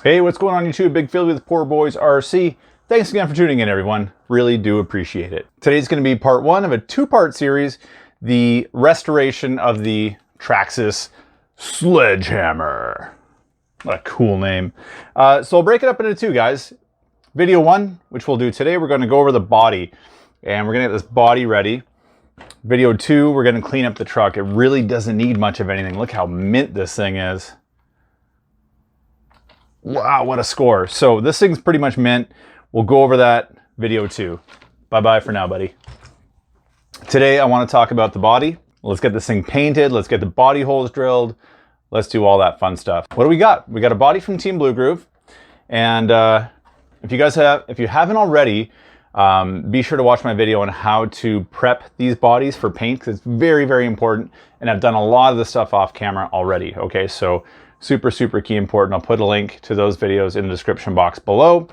Hey, what's going on YouTube? Big Phil with Poor Boys RC. Thanks again for tuning in, everyone. Really do appreciate it. Today's going to be part one of a two-part series, the restoration of the Traxxas Sledgehammer. What a cool name. So I'll break it up into two, guys. Video one, which we'll do today, we're going to go over the body, and we're going to get this body ready. Video two, we're going to clean up the truck. It really doesn't need much of anything. Look how mint this thing is. Wow, what a score. So this thing's pretty much mint. We'll go over that video two. Bye-bye for now, buddy. Today, I want to talk about the body. Let's get this thing painted. Let's get the body holes drilled. Let's do all that fun stuff. What do we got? We got a body from Team Blue Groove. And if you haven't already, be sure to watch my video on how to prep these bodies for paint, because it's very, very important. And I've done a lot of the stuff off camera already. Okay, so super, super key important. I'll put a link to those videos in the description box below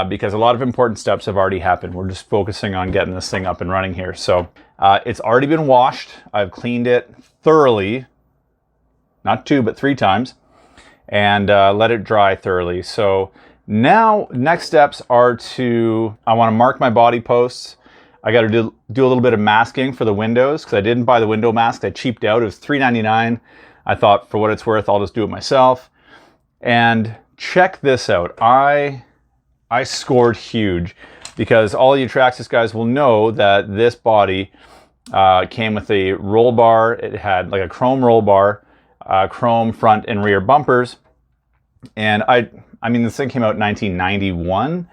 because a lot of important steps have already happened. We're just focusing on getting this thing up and running here. So it's already been washed. I've cleaned it thoroughly, not 2, but 3 times, and let it dry thoroughly. So now next steps are I want to mark my body posts. I got to do a little bit of masking for the windows because I didn't buy the window mask. I cheaped out. It was $3.99. I thought, for what it's worth, I'll just do it myself. And check this out. I scored huge because all you Traxxas guys will know that this body came with a roll bar. It had like a chrome roll bar, chrome front and rear bumpers. And I mean, this thing came out in 1991.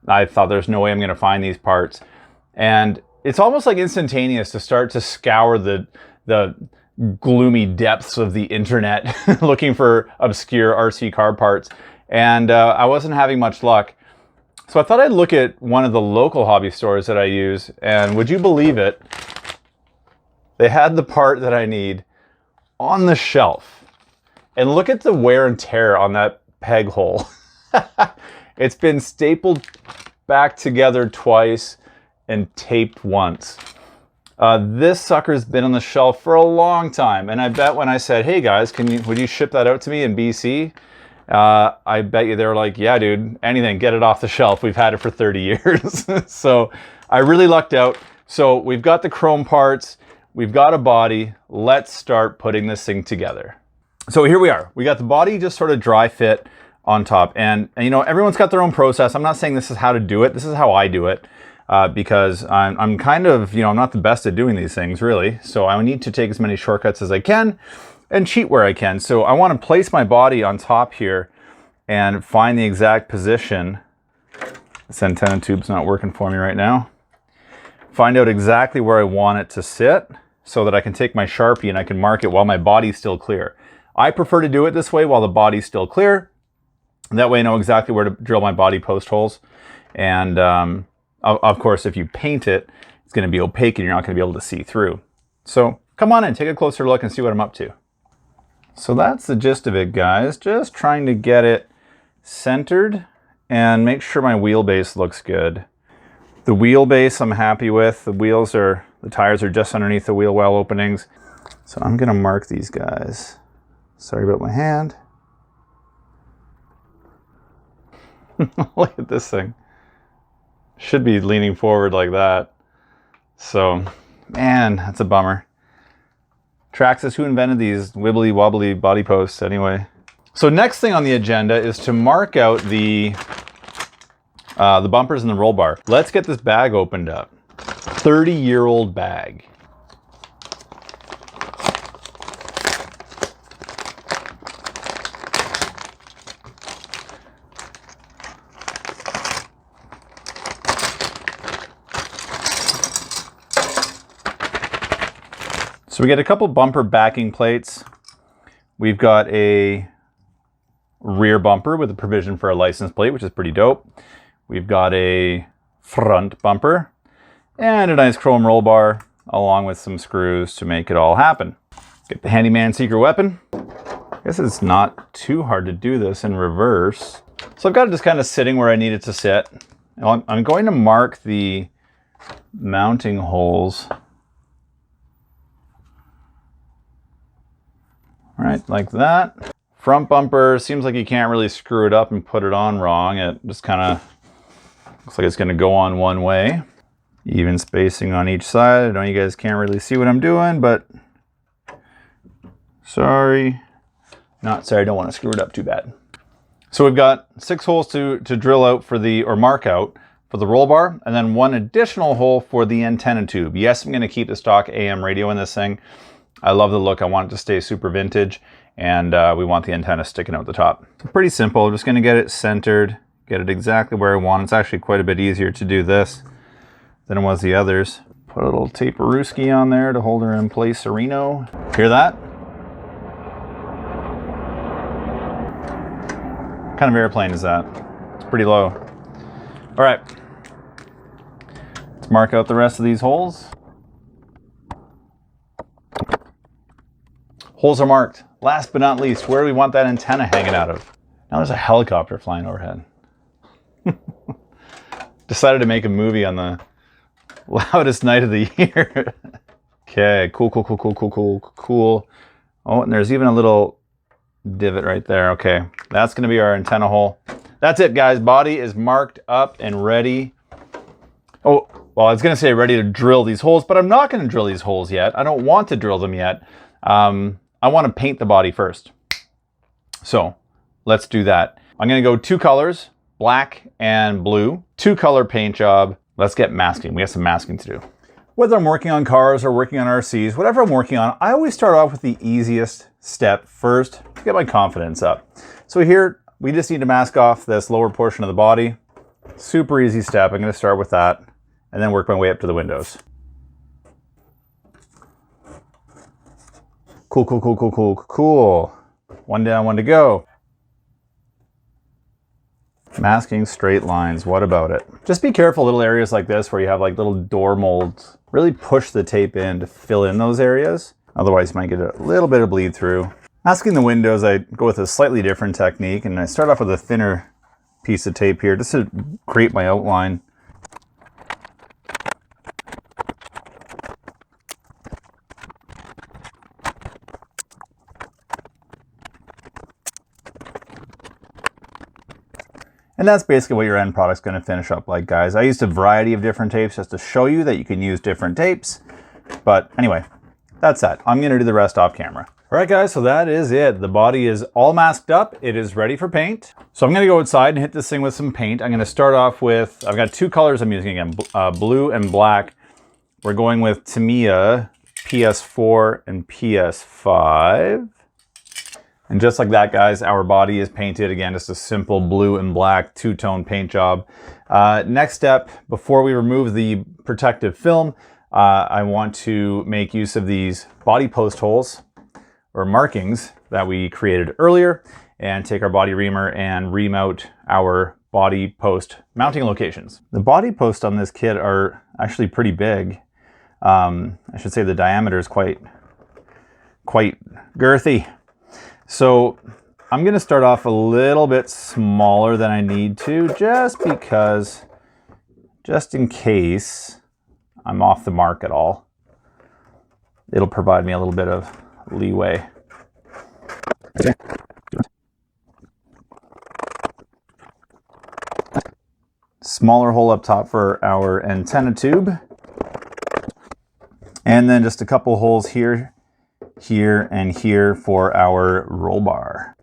I thought there's no way I'm going to find these parts. And it's almost like instantaneous to start to scour the gloomy depths of the internet looking for obscure RC car parts, and I wasn't having much luck. So I thought I'd look at one of the local hobby stores that I use, and would you believe it, they had the part that I need on the shelf. And look at the wear and tear on that peg hole. It's been stapled back together twice and taped once. This sucker's been on the shelf for a long time, and I bet when I said, "Hey guys, would you ship that out to me in BC?" I bet you they were like, "Yeah, dude, anything, get it off the shelf. We've had it for 30 years." So I really lucked out. So we've got the chrome parts, we've got a body. Let's start putting this thing together. So here we are. We got the body just sort of dry fit on top, and you know, everyone's got their own process. I'm not saying this is how to do it. This is how I do it. Because I'm kind of, I'm not the best at doing these things, really. So I need to take as many shortcuts as I can and cheat where I can. So I want to place my body on top here and find the exact position. This antenna tube's not working for me right now. Find out exactly where I want it to sit so that I can take my Sharpie and I can mark it while my body's still clear. I prefer to do it this way while the body's still clear. That way I know exactly where to drill my body post holes. And of course, if you paint it, it's going to be opaque and you're not going to be able to see through. So come on in, take a closer look and see what I'm up to. So that's the gist of it, guys. Just trying to get it centered and make sure my wheelbase looks good. The wheelbase I'm happy with. The tires are just underneath the wheel well openings. So I'm going to mark these guys. Sorry about my hand. Look at this thing. Should be leaning forward like that. So, man, that's a bummer. Traxxas, who invented these wibbly wobbly body posts anyway? So next thing on the agenda is to mark out the bumpers and the roll bar. Let's get this bag opened up. 30-year-old bag. So we get a couple bumper backing plates. We've got a rear bumper with a provision for a license plate, which is pretty dope. We've got a front bumper and a nice chrome roll bar along with some screws to make it all happen. Get the handyman secret weapon. I guess it's not too hard to do this in reverse. So I've got it just kind of sitting where I need it to sit. I'm going to mark the mounting holes. All right, like that. Front bumper, seems like you can't really screw it up and put it on wrong. It just kind of looks like it's going to go on one way. Even spacing on each side. I know you guys can't really see what I'm doing, but sorry. Not sorry, I don't want to screw it up too bad. So we've got 6 holes to drill out for the, or mark out for the roll bar, and then 1 additional hole for the antenna tube. Yes, I'm going to keep the stock AM radio in this thing. I love the look. I want it to stay super vintage, and we want the antenna sticking out the top. So pretty simple. I'm just going to get it centered, get it exactly where I want. It's actually quite a bit easier to do this than it was the others. Put a little taperooski on there to hold her in place, sereno. Hear that? What kind of airplane is that? It's pretty low. All right. Let's mark out the rest of these holes. Holes are marked. Last but not least, where do we want that antenna hanging out of? Now there's a helicopter flying overhead. Decided to make a movie on the loudest night of the year. Okay, cool. Oh, and there's even a little divot right there. Okay, that's gonna be our antenna hole. That's it, guys. Body is marked up and ready. Oh, well, I was gonna say ready to drill these holes, but I'm not gonna drill these holes yet. I don't want to drill them yet. I want to paint the body first. So let's do that. I'm gonna go 2 colors, black and blue. 2-color paint job. Let's get masking. We have some masking to do. Whether I'm working on cars or working on RCs, whatever I'm working on, I always start off with the easiest step first to get my confidence up. So here, we just need to mask off this lower portion of the body. Super easy step. I'm going to start with that and then work my way up to the windows. Cool. 1 down, 1 to go. Masking straight lines, what about it? Just be careful little areas like this where you have like little door molds. Really push the tape in to fill in those areas. Otherwise you might get a little bit of bleed through. Masking the windows, I go with a slightly different technique, and I start off with a thinner piece of tape here just to create my outline. And that's basically what your end product's going to finish up like, guys. I used a variety of different tapes just to show you that you can use different tapes. But anyway, that's that. I'm going to do the rest off camera. All right, guys, so that is it. The body is all masked up. It is ready for paint. So I'm going to go outside and hit this thing with some paint. I'm going to start off with, I've got 2 colors I'm using again, blue and black. We're going with Tamiya PS4 and PS5. And just like that, guys, our body is painted. Again, just a simple blue and black 2-tone paint job. Next step, before we remove the protective film, I want to make use of these body post holes or markings that we created earlier and take our body reamer and ream out our body post mounting locations. The body posts on this kit are actually pretty big. I should say the diameter is quite girthy. So I'm going to start off a little bit smaller than I need to, just because, just in case I'm off the mark at all. It'll provide me a little bit of leeway. Smaller hole up top for our antenna tube. And then just a couple holes here, here, and here for our roll bar.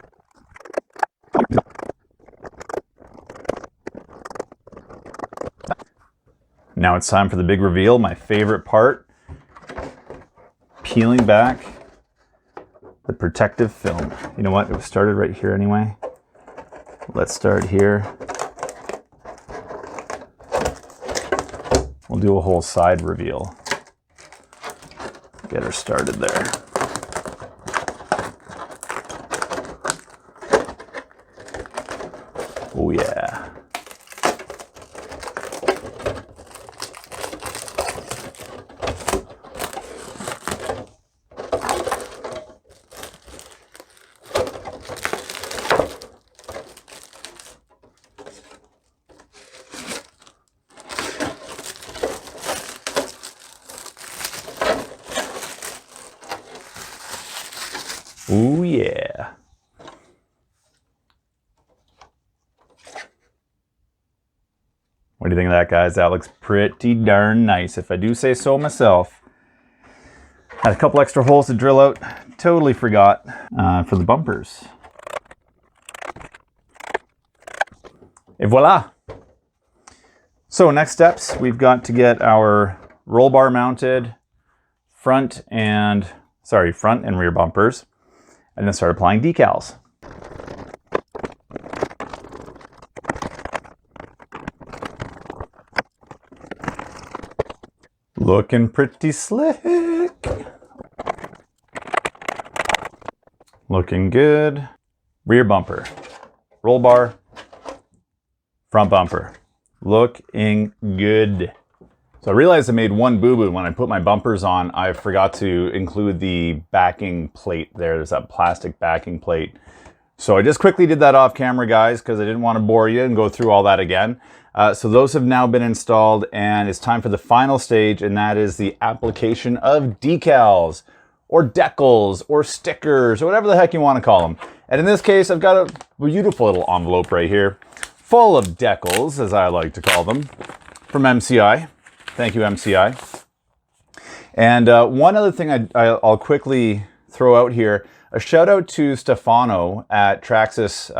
Now it's time for the big reveal, my favorite part. Peeling back the protective film. You know what, it was started right here anyway. Let's start here. We'll do a whole side reveal. Get her started there. Oh yeah. Oh yeah. What do you think of that, guys? That looks pretty darn nice, if I do say so myself. Had a couple extra holes to drill out. Totally forgot for the bumpers. Et voila! So next steps, we've got to get our roll bar mounted, front and rear bumpers, and then start applying decals. Looking pretty slick. Looking good. Rear bumper, roll bar, front bumper. Looking good. So I realized I made one boo-boo. When I put my bumpers on, I forgot to include the backing plate there. There's that plastic backing plate. So I just quickly did that off camera, guys, because I didn't want to bore you and go through all that again. So those have now been installed, and it's time for the final stage, and that is the application of decals, or decals, or stickers, or whatever the heck you want to call them. And in this case, I've got a beautiful little envelope right here, full of decals, as I like to call them, from MCI. Thank you, MCI. And one other thing I'll quickly throw out here, a shout out to Stefano at Traxxas.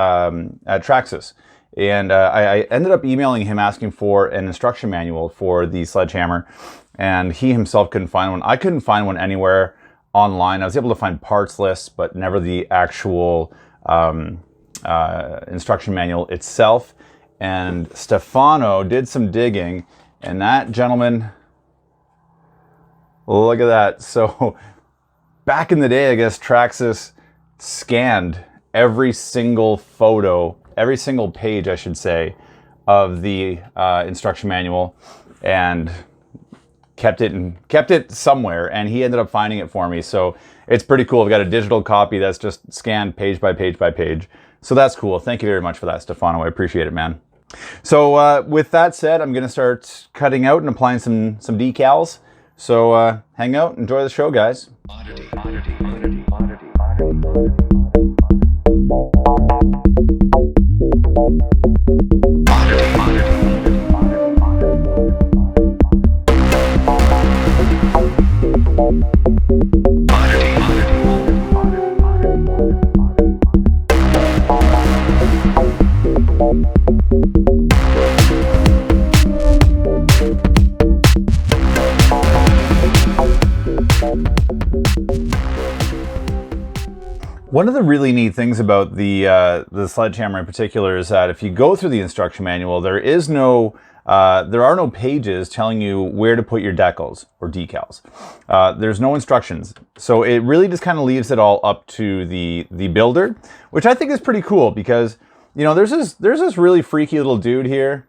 And I ended up emailing him asking for an instruction manual for the Sledgehammer, and he himself couldn't find one. I couldn't find one anywhere online. I was able to find parts lists, but never the actual instruction manual itself. And Stefano did some digging, and that gentleman, look at that. So back in the day, I guess Traxxas scanned every single photo, every single page, I should say, of the instruction manual, and kept it somewhere, and he ended up finding it for me. So it's pretty cool. I've got a digital copy that's just scanned page by page by page. So that's cool. Thank you very much for that, Stefano. I appreciate it, man. So with that said, I'm going to start cutting out and applying some decals. So hang out, enjoy the show, guys. One of the really neat things about the Sledgehammer in particular is that if you go through the instruction manual, there are no pages telling you where to put your decals or decals. There's no instructions, so it really just kind of leaves it all up to the builder, which I think is pretty cool because, you know, there's this really freaky little dude here.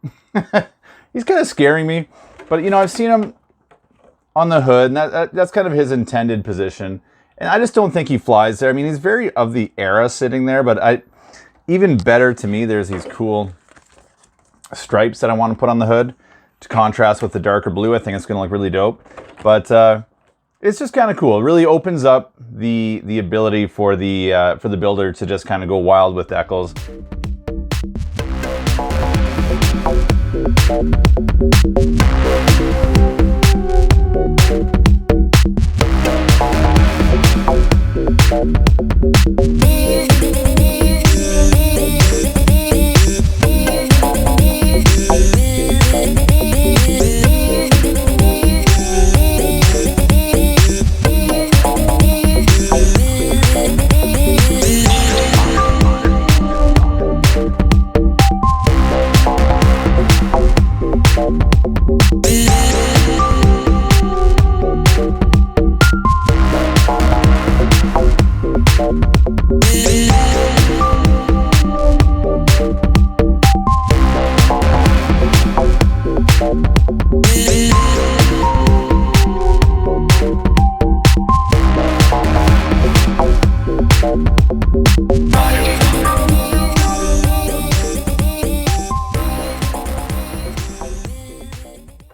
He's kind of scaring me, but you know, I've seen him on the hood, and that's kind of his intended position. And I just don't think he flies there. I mean, he's very of the era sitting there, but even better to me, there's these cool stripes that I want to put on the hood to contrast with the darker blue. I think it's going to look really dope. But it's just kind of cool. It really opens up the ability for the builder to just kind of go wild with decals.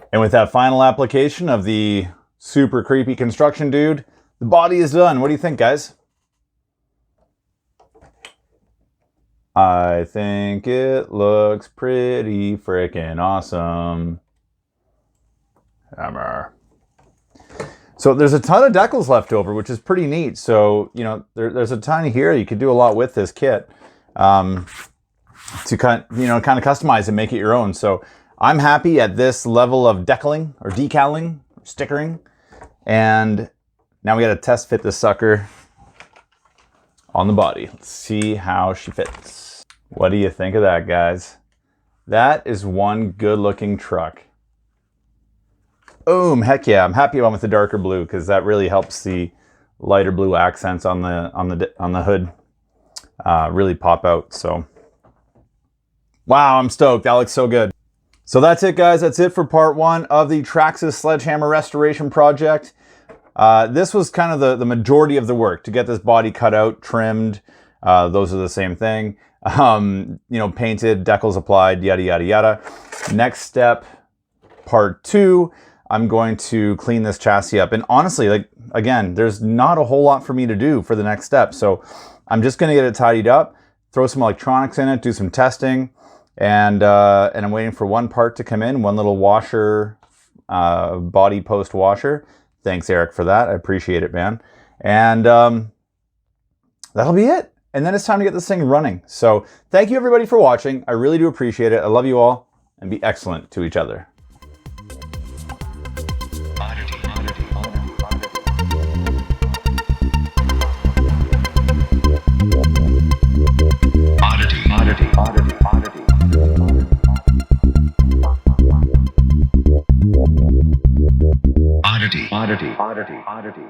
And with that final application of the super creepy construction dude, the body is done. What do you think, guys? I think it looks pretty freaking awesome. Hammer. So there's a ton of decals left over, which is pretty neat. So, you know, there's a ton here. You could do a lot with this kit to kind of customize and make it your own. So I'm happy at this level of decaling or decaling, or stickering. And now we got to test fit this sucker on the body. Let's see how she fits. What do you think of that, guys? That is one good looking truck. Boom, heck yeah. I'm happy I went with the darker blue because that really helps the lighter blue accents on the hood really pop out. So wow, I'm stoked. That looks so good. So that's it, guys. That's it for part 1 of the Traxxas Sledgehammer restoration project. This was kind of the majority of the work to get this body cut out, trimmed. Those are the same thing. You know, painted, decals applied, yada, yada, yada. Next step, part 2, I'm going to clean this chassis up. And honestly, like, again, there's not a whole lot for me to do for the next step. So I'm just going to get it tidied up, throw some electronics in it, do some testing. And I'm waiting for one part to come in, one little washer, body post washer. Thanks, Eric, for that. I appreciate it, man. And that'll be it. And then it's time to get this thing running. So thank you, everybody, for watching. I really do appreciate it. I love you all, and be excellent to each other. Oddity.